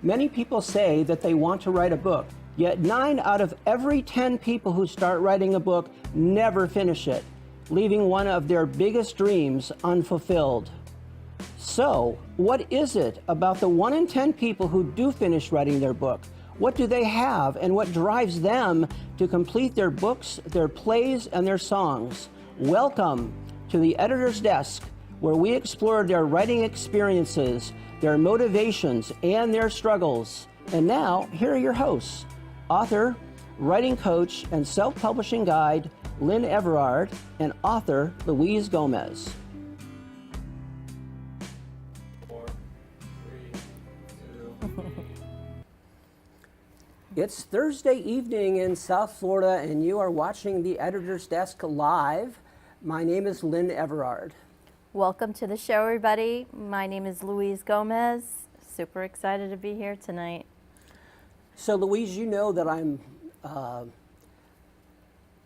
Many people say that they want to write a book, yet 9 out of every 10 people who start writing a book never finish it, leaving one of their biggest dreams unfulfilled. So, what is it about the 1 in 10 people who do finish writing their book? What do they have, and what drives them to complete their books, their plays, and their songs? Welcome to the Editor's Desk, where we explore their writing experiences, their motivations, and their struggles. And now, here are your hosts, author, writing coach, and self-publishing guide, Lynn Everard, and author, Louise Gomez. 4, 3, 2. It's Thursday evening in South Florida, and you are watching the Editor's Desk live. My name is Lynn Everard. Welcome to the show, everybody. My name is Louise Gomez. Super excited to be here tonight. So, Louise, you know that I'm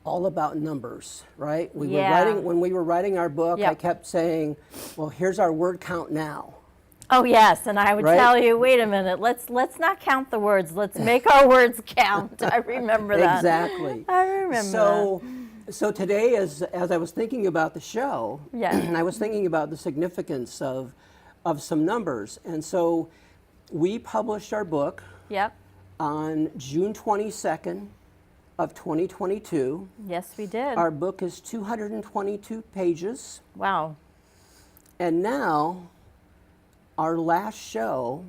all about numbers, right? When we were writing our book, Yep. I kept saying, well, here's our word count now. Oh yes, and I would Right? tell you, wait a minute, let's not count the words. Let's make our words count. I remember that. Exactly. I remember So today, as I was thinking about the show, Yeah. I was thinking about the significance of some numbers. And so we published our book that. Yep. on June 22nd of 2022. Yes, we did. Our book is 222 pages. Wow. And now our last show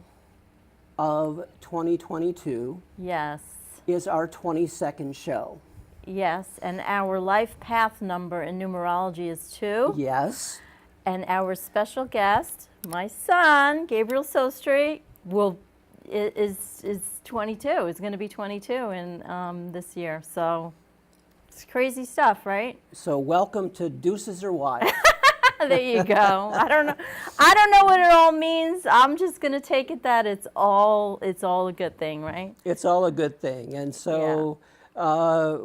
of 2022 Yes. is our 22nd show. Yes, and our life path number in numerology is 2. Yes. And our special guest, my son, Gabriel Sostre, is 22. Is going to be 22 in this year. So it's crazy stuff, right? So welcome to Deuces or Wives. There you go. I don't know what it all means. I'm just going to take it that it's all a good thing, right? It's all a good thing. And so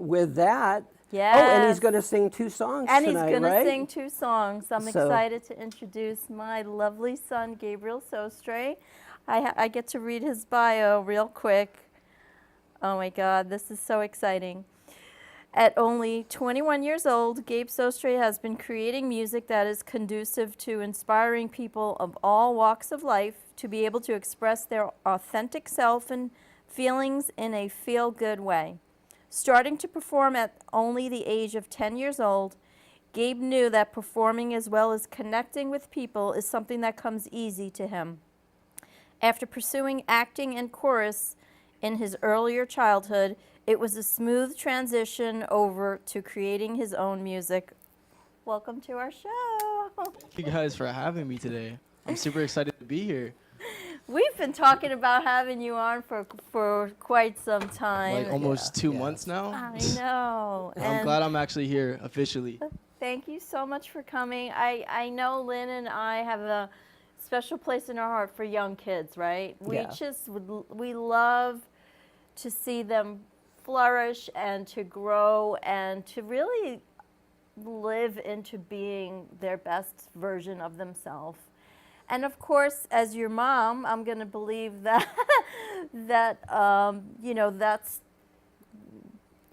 with that, Yes. oh, and he's going to sing 2 songs And tonight, he's going right? to sing 2 songs. I'm So- excited to introduce my lovely son, Gabriel Sostre. I get to read his bio real quick. Oh my God, this is so exciting. At only 21 years old, Gabe Sostre has been creating music that is conducive to inspiring people of all walks of life to be able to express their authentic self and feelings in a feel-good way. Starting to perform at only the age of 10 years old, Gabe knew that performing as well as connecting with people is something that comes easy to him. After pursuing acting and chorus in his earlier childhood, it was a smooth transition over to creating his own music. Welcome to our show. Thank you guys for having me today. I'm super excited to be here. We've been talking about having you on for quite some time. Like almost 2 yeah. months now. I know. I'm glad I'm actually here officially. Thank you so much for coming. I know Lynn and I have a special place in our heart for young kids, right? Yeah. We love to see them flourish and to grow and to really live into being their best version of themselves. And of course, as your mom, I'm going to believe that that's,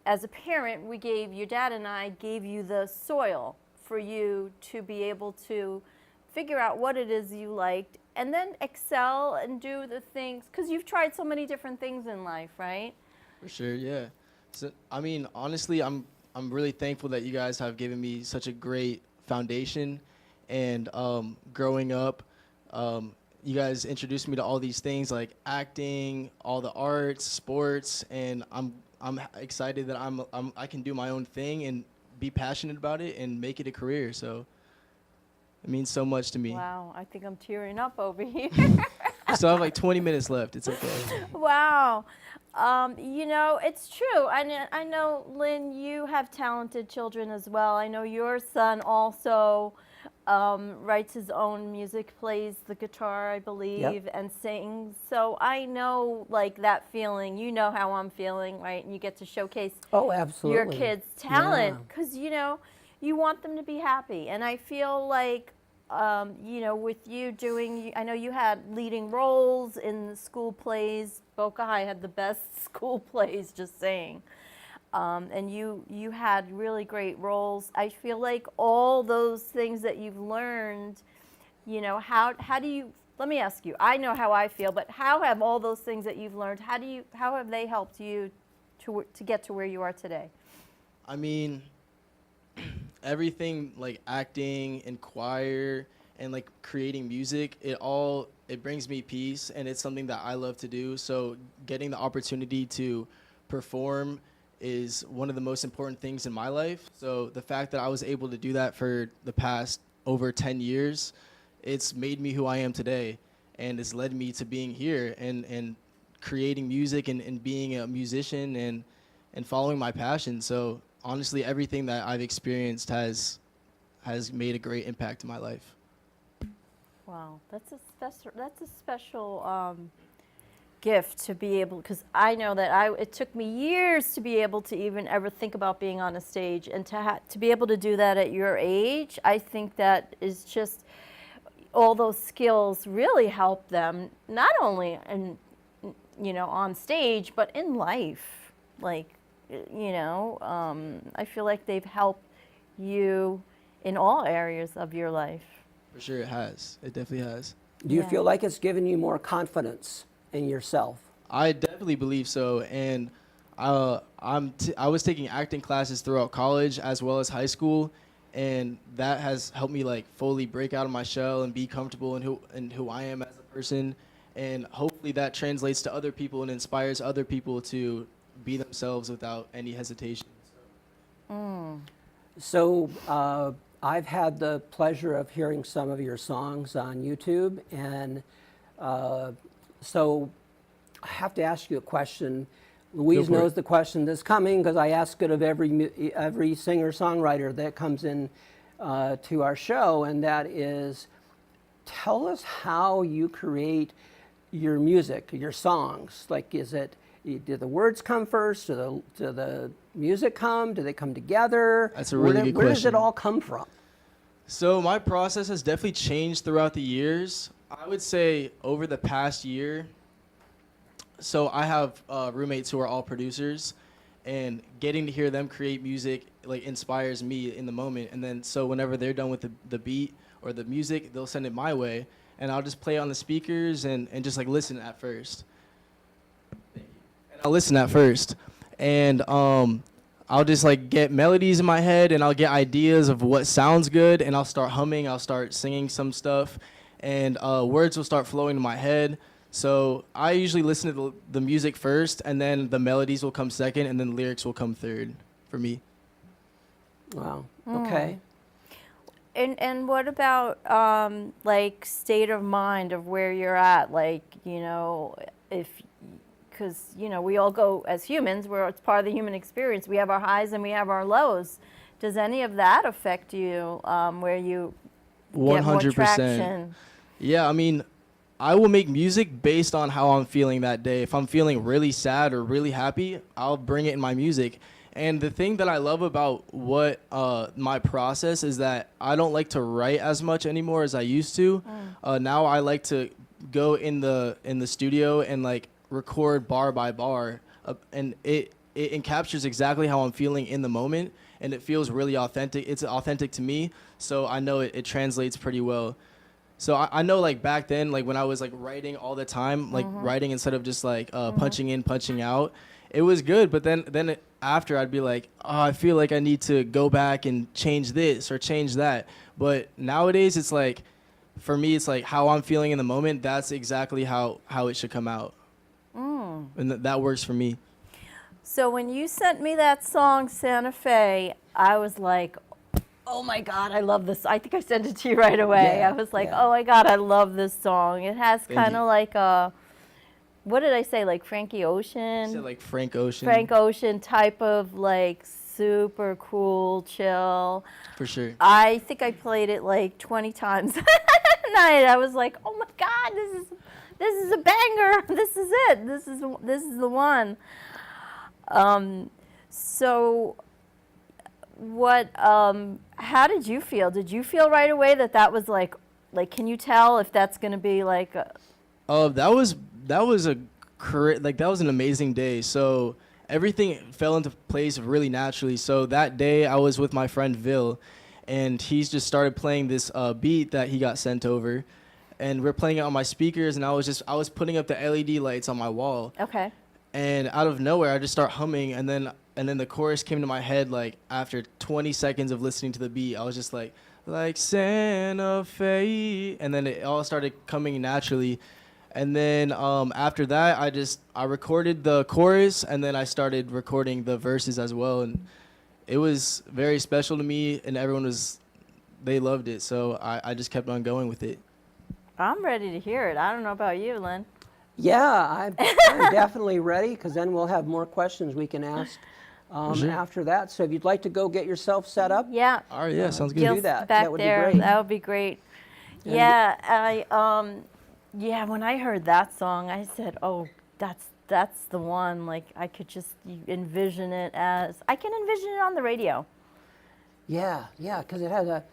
as a parent, your dad and I gave you the soil for you to be able to figure out what it is you liked and then excel and do the things, because you've tried so many different things in life, right? For sure, yeah. So, I mean, honestly, I'm really thankful that you guys have given me such a great foundation. And growing up, you guys introduced me to all these things like acting, all the arts, sports, and I'm excited that I can do my own thing and be passionate about it and make it a career. So it means so much to me. Wow, I think I'm tearing up over here. I still have like 20 minutes left. It's okay. Wow. It's true. I know, Lynn, you have talented children as well. I know your son also writes his own music, plays the guitar, I believe, and sings. So I know, like, that feeling. You know how I'm feeling, right? And you get to showcase Absolutely. your kids' talent because, you want them to be happy. And I feel like you know, with you doing, I know you had leading roles in the school plays. Boca High had the best school plays, just saying. And you had really great roles. I feel like all those things that you've learned, you know, how do you, let me ask you, I know how I feel, but how have all those things that you've learned, how have they helped you to get to where you are today? I mean, everything like acting and choir and like creating music, it brings me peace, and it's something that I love to do. So getting the opportunity to perform is one of the most important things in my life. So the fact that I was able to do that for the past over 10 years, it's made me who I am today, and it's led me to being here and creating music and being a musician and following my passion. So honestly, everything that I've experienced has made a great impact in my life. Wow, that's a special gift to be able, because I know that it took me years to be able to even ever think about being on a stage, and to be able to do that at your age, I think that is just, all those skills really help them, not only in, you know, on stage, but in life. Like, you know, I feel like they've helped you in all areas of your life. For sure, it has. It definitely has. Do you Yeah. feel like it's given you more confidence in yourself? I definitely believe so, and I was taking acting classes throughout college as well as high school, and that has helped me like fully break out of my shell and be comfortable in who I am as a person, and hopefully that translates to other people and inspires other people to be themselves without any hesitation. So I've had the pleasure of hearing some of your songs on YouTube, and so I have to ask you a question. Louise Go for knows it. the question that's coming because I ask it of every singer-songwriter that comes in to our show, and that is, tell us how you create your music, your songs. Like, do the words come first? Do the music come? Do they come together? That's a really good Where does it question. all come from? So my process has definitely changed throughout the years. I would say over the past year, so I have roommates who are all producers, and getting to hear them create music like inspires me in the moment. And then so whenever they're done with the beat or the music, they'll send it my way, and I'll just play it on the speakers and just like listen at first. And I'll listen at first, and I'll just like get melodies in my head, and I'll get ideas of what sounds good, and I'll start humming, I'll start singing some stuff, and words will start flowing to my head. So I usually listen to the music first, and then the melodies will come second, and then lyrics will come third for me. Wow. Okay. And what about like state of mind of where you're at? Like, you know, because, you know, we all go as humans, it's part of the human experience. We have our highs and we have our lows. Does any of that affect you where you get more 100%. traction? Yeah, I mean, I will make music based on how I'm feeling that day. If I'm feeling really sad or really happy, I'll bring it in my music. And the thing that I love about what my process is that I don't like to write as much anymore as I used to. Now I like to go in the studio and like record bar by bar, and it captures exactly how I'm feeling in the moment, and it feels really authentic. It's authentic to me, so I know it translates pretty well. So I know like back then, like when I was like writing all the time, like writing instead of just like punching in, punching out, it was good. But then after I'd be like, oh, I feel like I need to go back and change this or change that. But nowadays it's like, for me, it's like how I'm feeling in the moment. That's exactly how it should come out. And that works for me. So when you sent me that song, Santa Fe, I was like, oh my God, I love this. I think I sent it to you right away. Yeah, I was like, yeah. oh my God, I love this song. It has Thank kind you. of like a, what did I say, like Frankie I Ocean? said like Frank Ocean. Frank Ocean type of like super cool, chill. For sure. I think I played it like 20 times that night. I was like, oh my God, this is a banger. This is it. This is the one. So what how did you feel? Did you feel right away that was like, can you tell if that's going to be like that was that was an amazing day. So everything fell into place really naturally. So that day I was with my friend Vil, and he's just started playing this beat that he got sent over, and we're playing it on my speakers, and I was putting up the LED lights on my wall. Okay. And out of nowhere I just start humming, and then the chorus came to my head like after 20 seconds of listening to the beat. I was just like Santa Fe, and then it all started coming naturally. And then after that, I recorded the chorus, and then I started recording the verses as well, and it was very special to me, and they loved it, so I just kept on going with it. I'm ready to hear it. I don't know about you, Lynn. Yeah, I'm definitely ready, because then we'll have more questions we can ask after that. So if you'd like to go get yourself set up. Yeah. All right, yeah, sounds good. Gil's Do that. back That would there. be great. That would be great. And Yeah, when I heard that song, I said, "Oh, that's the one." Like I could just envision it I can envision it on the radio. Yeah, because it has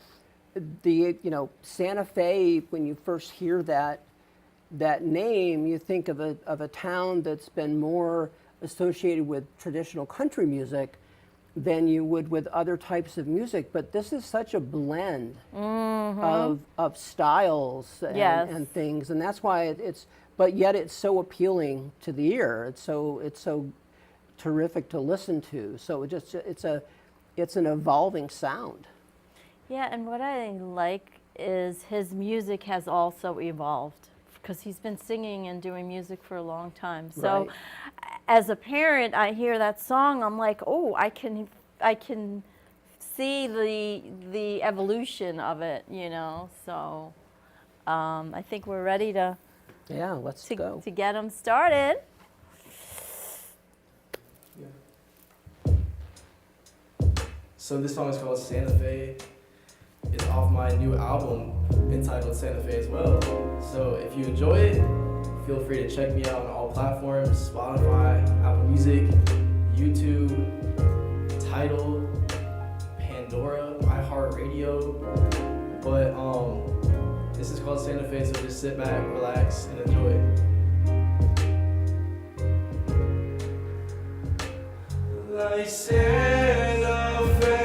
Santa Fe. When you first hear that name, you think of a town that's been more associated with traditional country music than you would with other types of music. But this is such a blend of styles and things, and that's why but yet it's so appealing to the ear. It's so terrific to listen to. So it's an evolving sound. Yeah, and what I like is his music has also evolved, because he's been singing and doing music for a long time. So as a parent, I hear that song, I'm like, oh, I can see the evolution of it, So I think we're ready to Let's go. to get him started. So this song is called Santa Fe. It's off my new album entitled Santa Fe as well. So if you enjoy it, feel free to check me out on all platforms: Spotify, Apple Music, YouTube, Tidal, Pandora, iHeartRadio. But this is called Santa Fe, so just sit back, relax, and enjoy it. Like Santa Fe,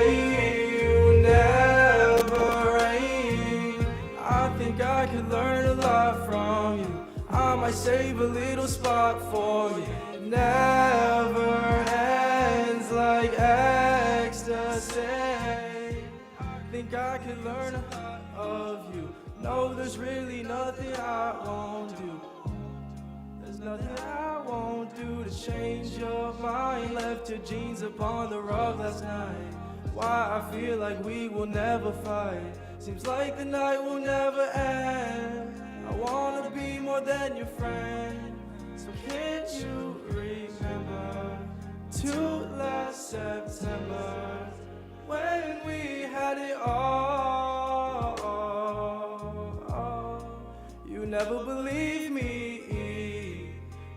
you never rain. I think I could learn a lot from you. I might save a little spot for you. Never ends like ecstasy. I think I could learn a lot of you. No, there's really nothing I won't do. There's nothing I won't do to change your mind. Left your jeans upon the rug last night. Why I feel like we will never fight. Seems like the night will never end. I wanna be more than your friend. So can't you remember last September when we had it all? You never believed me,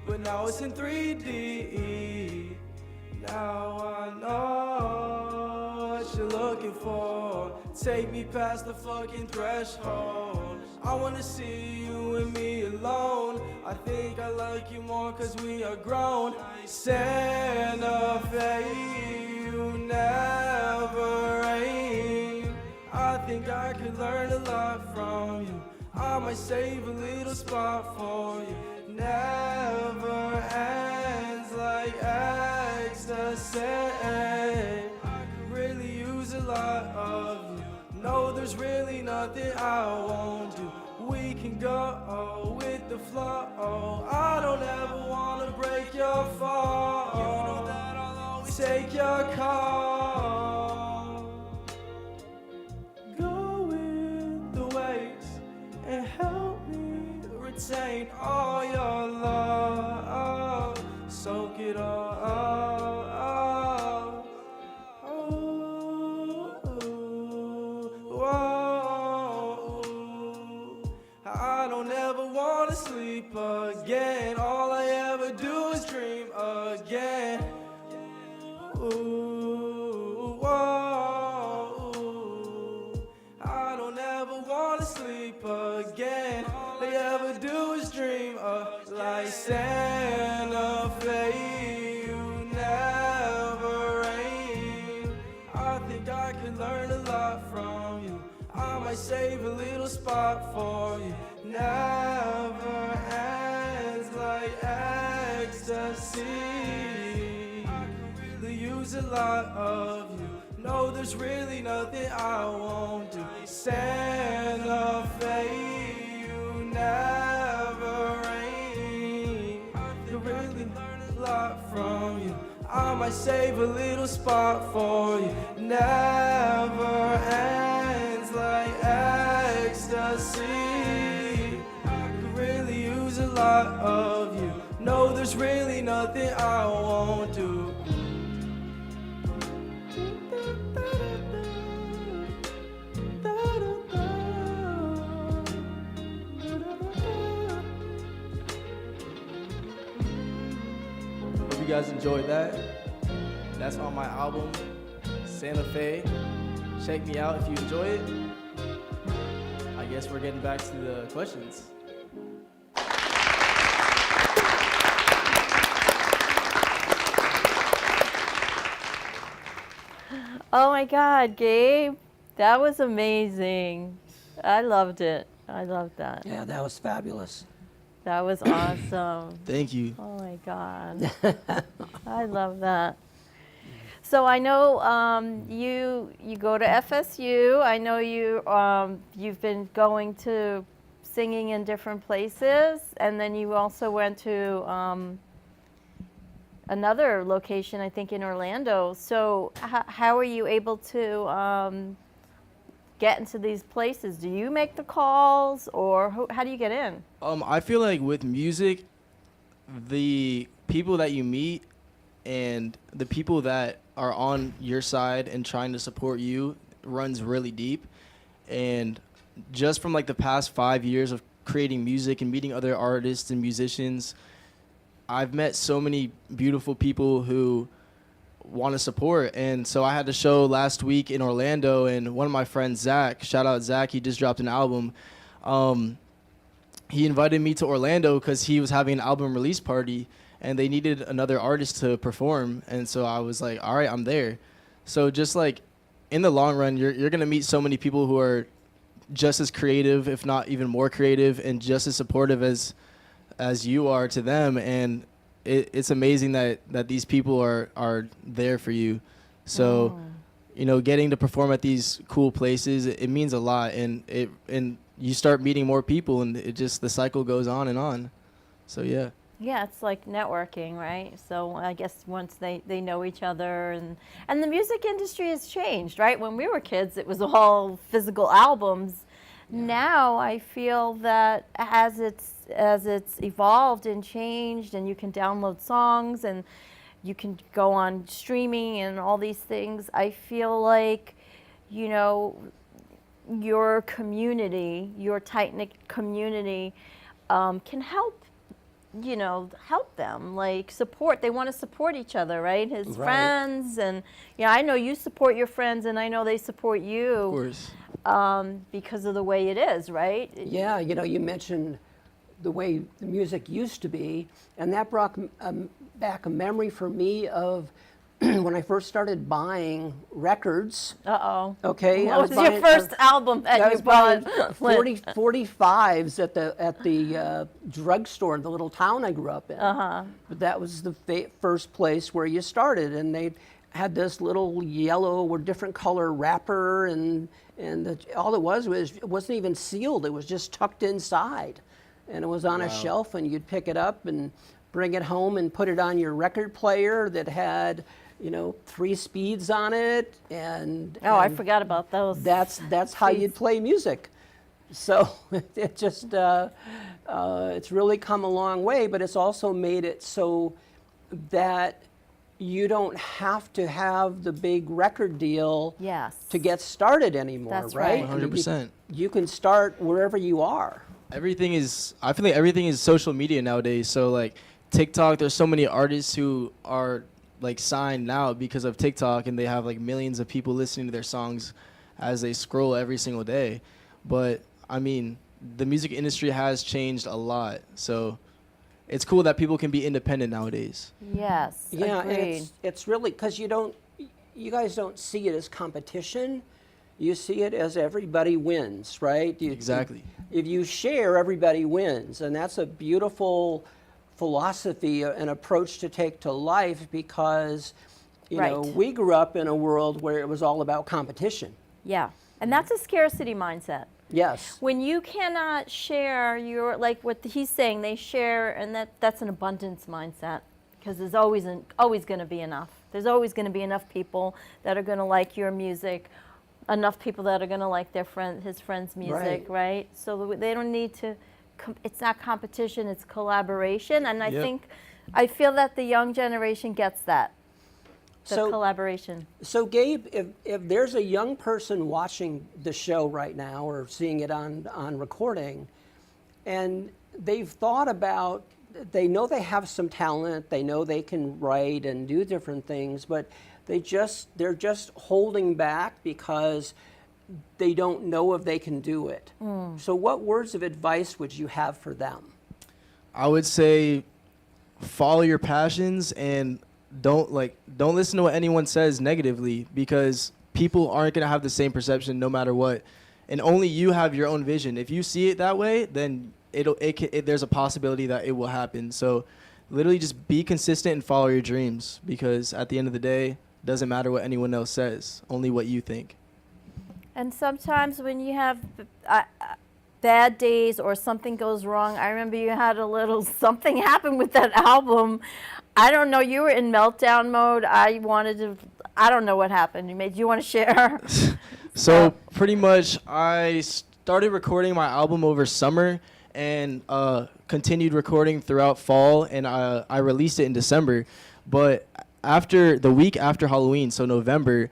but now it's in 3D. Now I know what you're looking for. Take me past the fucking threshold. I wanna see you and me alone. I think I like you more cause we are grown. Santa Fe, you never rain. I think I could learn a lot from you. I might save a little spot for you. Never ends like ecstasy. I could really use a lot of you. No, there's really nothing I won't do. We can go with the flow. I don't ever wanna break your fall. You know that I'll always take your call. Go with the waves and help me retain all your love. Soak it all. I don't ever wanna sleep again. All I ever do is dream again. Ooh, whoa. think I could learn a lot from you. I might save a little spot for you. Never ends like ecstasy. I could really use a lot of you. No, there's really nothing I won't do. Santa Fe, you never rain. I could really learn a lot from you. I might save a little spot for you. Never ends like ecstasy. I could really use a lot of you. No, there's really nothing I won't do. Hope you guys enjoyed that. That's on my album, Santa Fe. Check me out if you enjoy it. I guess we're getting back to the questions. Oh my God, Gabe, that was amazing. I loved it. I loved that. Yeah, that was fabulous. That was awesome. Thank you. Oh my God. I love that. So I know you go to FSU. I know you've been going to singing in different places, and then you also went to another location, I think, in Orlando. So how are you able to get into these places? Do you make the calls, or how do you get in? I feel like with music, the people that you meet and the people that are on your side and trying to support you runs really deep. And just from like the past 5 years of creating music and meeting other artists and musicians, I've met so many beautiful people who want to support. And so I had a show last week in Orlando, and one of my friends, Zach, shout out Zach, he just dropped an album. He invited me to Orlando because he was having an album release party and they needed another artist to perform. And so I was like, all right, I'm there. So just like in the long run, you're going to meet so many people who are just as creative, if not even more creative, and just as supportive as you are to them. And it's amazing that these people are there for you. So, you know, getting to perform at these cool places, it means a lot. And you start meeting more people, and the cycle goes on and on. So, yeah. Yeah, it's like networking, right? So I guess once they know each other, and the music industry has changed, right? When we were kids, it was all physical albums. Yeah. Now I feel that as it's evolved and changed, and you can download songs and you can go on streaming and all these things, I feel like, you know, your community, your tight-knit community can help them, like support. They want to support each other, right? His friends, and I know you support your friends, and I know they support you. Of course. Because of the way it is, right? Yeah, you mentioned the way the music used to be, and that brought back a memory for me of when I first started buying records. Uh-oh. Okay. What was your first album that you bought? 45s at the drugstore in the little town I grew up in. Uh-huh. But that was the first place where you started, and they had this little yellow or different color wrapper, and all it wasn't even sealed. It was just tucked inside, and it was on a shelf, and you'd pick it up and bring it home and put it on your record player that had 3 speeds on it, and I forgot about those. That's how you'd play music. So it just it's really come a long way, but it's also made it so that you don't have to have the big record deal to get started anymore. That's right. 100%. You can start wherever you are. I feel like everything is social media nowadays. So like TikTok, there's so many artists who are like signed now because of TikTok, and they have like millions of people listening to their songs as they scroll every single day. But I mean, the music industry has changed a lot, so it's cool that people can be independent nowadays. Yes. Yeah, agreed. and it's really because you don't. you guys don't see it as competition. You see it as everybody wins, right? Exactly. If you share, everybody wins. And that's a beautiful philosophy and approach to take to life because, you know, Right. we grew up in a world where it was all about competition. Yeah. And that's a scarcity mindset. Yes. When you cannot share your, like what he's saying, they share, and that's an abundance mindset because there's always going to be enough. There's always going to be enough people that are going to like your music, enough people that are going to like his friend's music, right? So they don't need to, it's not competition, it's collaboration. And I feel that the young generation gets that. The collaboration. So Gabe, if there's a young person watching the show right now or seeing it on recording, and they've thought about, they know they have some talent, they know they can write and do different things, but they're just holding back because they don't know if they can do it. So what words of advice would you have for them? I would say follow your passions and don't listen to what anyone says negatively because people aren't going to have the same perception no matter what. And only you have your own vision. If you see it that way, then there's a possibility that it will happen. So literally just be consistent and follow your dreams because at the end of the day, it doesn't matter what anyone else says, only what you think. And sometimes when you have bad days or something goes wrong, I remember you had a little something happen with that album. I don't know, you were in meltdown mode. I don't know what happened. Do you want to share? So pretty much I started recording my album over summer and continued recording throughout fall, and I released it in December. But after the week after Halloween, so November,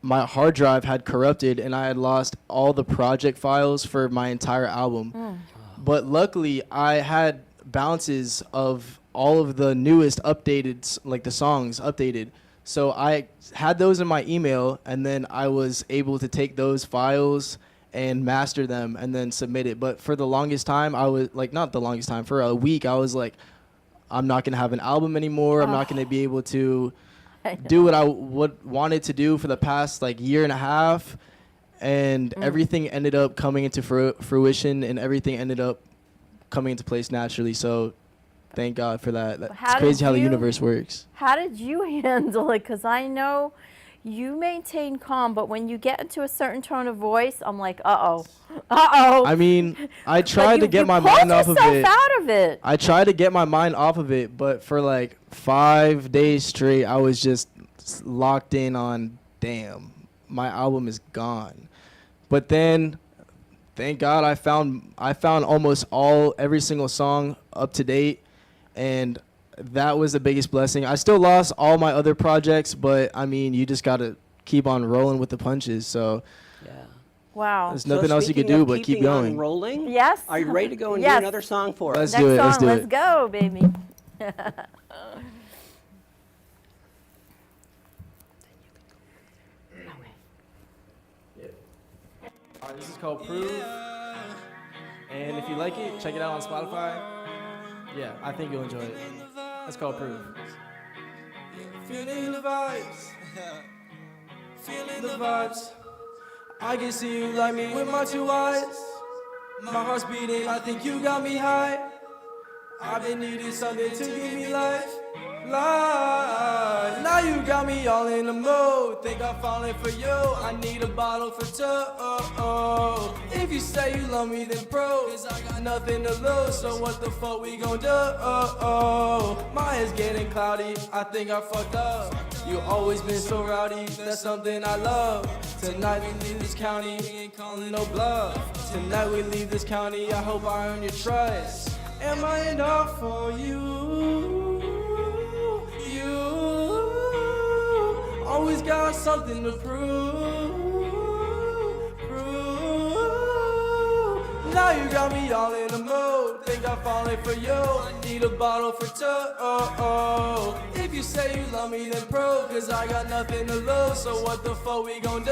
my hard drive had corrupted and I had lost all the project files for my entire album. But luckily I had balances of all of the newest updated, like the songs updated. So I had those in my email and then I was able to take those files and master them and then submit it. But for the longest time, I was like, not the longest time, for a week, I was like, I'm not going to have an album anymore. I'm not going to be able to do what I wanted to do for the past like year and a half. And everything ended up coming into fruition and everything ended up coming into place naturally. So thank God for that. It's crazy how the universe works. How did you handle it? Because I know you maintain calm, but when you get into a certain tone of voice, I'm like, uh-oh. I mean, I tried to get my mind off of it. Out of it. I tried to get my mind off of it, but for like 5 days straight, I was just locked in on, damn, my album is gone. But then, thank God, I found almost every single song up to date, and that was the biggest blessing. I still lost all my other projects, but I mean, you just gotta keep on rolling with the punches. So, Yeah. Wow. there's nothing else you could do but keep going. Rolling. Yes. Are you ready to go and do another song for us? Let's do it. Next Let's song, do let's it. go, baby. This is called Prove, and if you like it, check it out on Spotify. Yeah, I think you'll enjoy it. It's called Prove. Feeling the vibes. Feeling the vibes. I can see you like me with my 2 eyes. My heart's beating, I think you got me high. I've been needing something to give me life. Now you got me all in the mood. Think I'm falling for you. I need a bottle for 2. If you say you love me, then pro. Cause I got nothing to lose. So what the fuck we gon' do? My head's getting cloudy. I think I fucked up. You always been so rowdy. That's something I love. Tonight we leave this county. We ain't calling no bluff. Tonight we leave this county. I hope I earn your trust. Am I enough for you? Always got something to prove. Now you got me all in the mood. Think I'm falling for you. I need a bottle for 2. If you say you love me, then pro. Cause I got nothing to lose. So what the fuck we gon' do?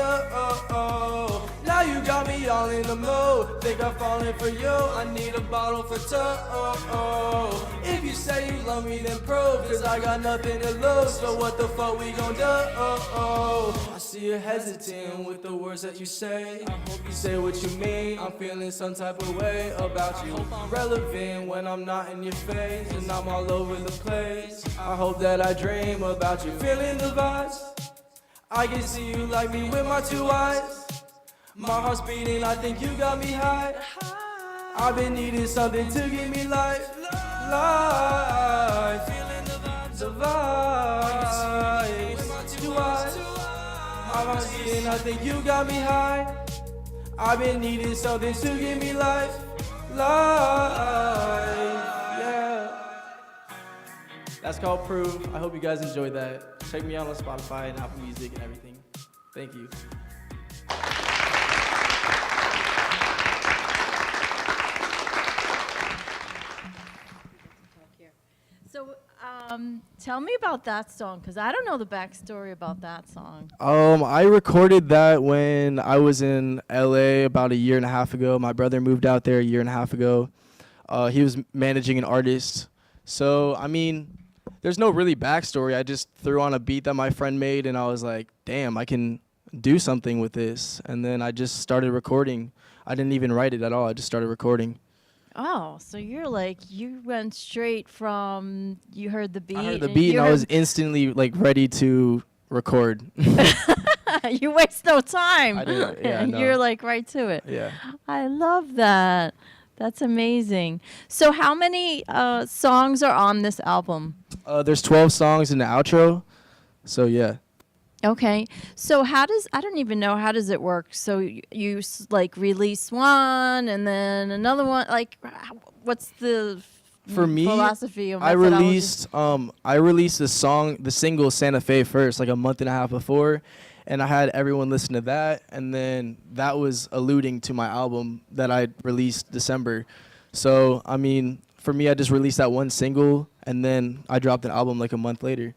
Now Now you got me all in the mood. Think I'm falling for you. I need a bottle for two. If you say you love me, then prove. Cause I got nothing to lose. So what the fuck we gon' do? I see you hesitating with the words that you say. I hope you say what you mean. I'm feeling some type of way about you. I'm relevant when I'm not in your face. And I'm all over the place. I hope that I dream about you. Feeling the vibes. I can see you like me with my two eyes. My heart's beating, I think you got me high. I've been needing something to give me life. Life. Feeling the vibes. Two eyes. My heart's beating, I think you got me high. I've been needing something to give me life. Life. Yeah. That's called Proof. I hope you guys enjoyed that. Check me out on Spotify and Apple Music and everything. Thank you. So tell me about that song, because I don't know the backstory about that song. I recorded that when I was in LA about a year and a half ago. My brother moved out there a year and a half ago. He was managing an artist. So, I mean, there's no really backstory. I just threw on a beat that my friend made, and I was like, damn, I can do something with this. And then I just started recording. I didn't even write it at all. I just started recording. Oh, so you're like, you went straight from, you heard the beat. I heard the beat, and I was instantly, like, ready to record. You waste no time. I did, yeah, no. You're like right to it. Yeah. I love that. That's amazing. So how many songs are on this album? There's 12 songs in the outro. So, yeah. Okay. So I don't even know, how does it work? So you like release one and then another one, like what's the For me, philosophy of I methodology? released the single Santa Fe first, like a month and a half before, and I had everyone listen to that, and then that was alluding to my album that I released December. So, I mean, for me, I just released that one single, and then I dropped an album like a month later.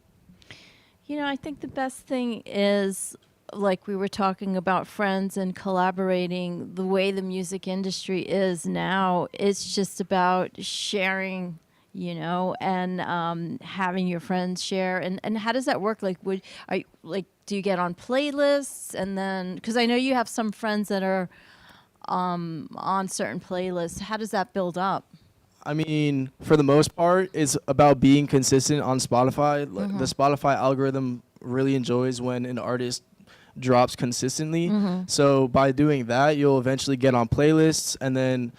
You know, I think the best thing is, like we were talking about friends and collaborating, the way the music industry is now, it's just about sharing, you know, and having your friends share. And how does that work? Like, do you get on playlists? And then, because I know you have some friends that are on certain playlists. How does that build up? I mean, for the most part, it's about being consistent on Spotify. Mm-hmm. The Spotify algorithm really enjoys when an artist drops consistently. Mm-hmm. So by doing that, you'll eventually get on playlists. And then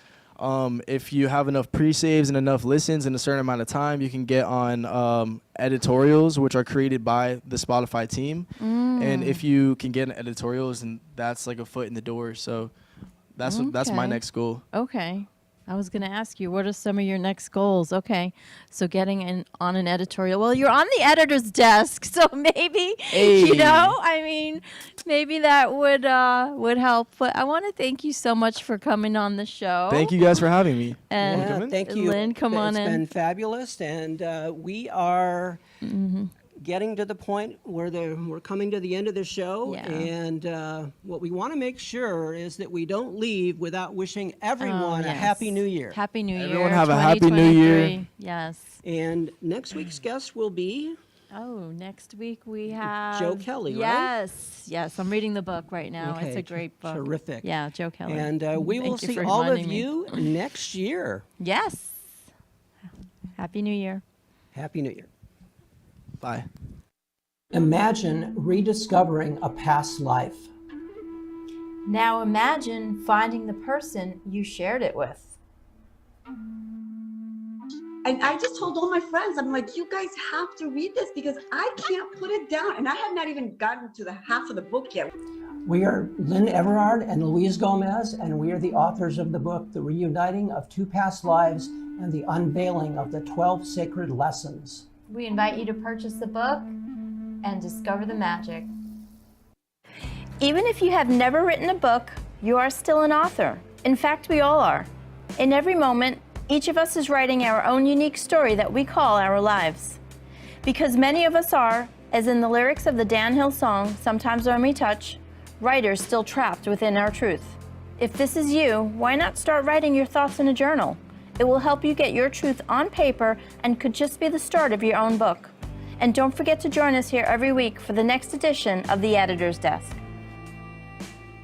if you have enough pre-saves and enough listens in a certain amount of time, you can get on editorials, which are created by the Spotify team. And if you can get in editorials, and that's like a foot in the door. So that's my next goal. Okay. I was going to ask you, what are some of your next goals? Okay, so getting on an editorial. Well, you're on the editor's desk, so maybe, you know, I mean, maybe that would help. But I want to thank you so much for coming on the show. Thank you guys for having me. And thank you. Lynn, come on in. It's been fabulous, and we are getting to the point where we're coming to the end of the show, Yeah. and what we want to make sure is that we don't leave without wishing everyone a Happy New Year. Happy New Year. Everyone have a Happy New Year. 2023. Yes. And next week's guest will be Oh, next week we have Joe Kelly, right? Yes, I'm reading the book right now. It's a great book. Terrific. Yeah, Joe Kelly. And we will Thank you see for all of reminding me. you next year. Yes. Happy New Year. Happy New Year. Bye. Imagine rediscovering a past life. Now imagine finding the person you shared it with. And I just told all my friends, I'm like, you guys have to read this because I can't put it down. And I have not even gotten to the half of the book yet. We are Lynn Everard and Louise Gomez, and we are the authors of the book, The Reuniting of Two Past Lives and the Unveiling of the 12 Sacred Lessons. We invite you to purchase the book and discover the magic. Even if you have never written a book, you are still an author. In fact, we all are. In every moment, each of us is writing our own unique story that we call our lives. Because many of us are, as in the lyrics of the Dan Hill song, Sometimes When We Touch, writers still trapped within our truth. If this is you, why not start writing your thoughts in a journal? It will help you get your truth on paper and could just be the start of your own book. And don't forget to join us here every week for the next edition of The Editor's Desk.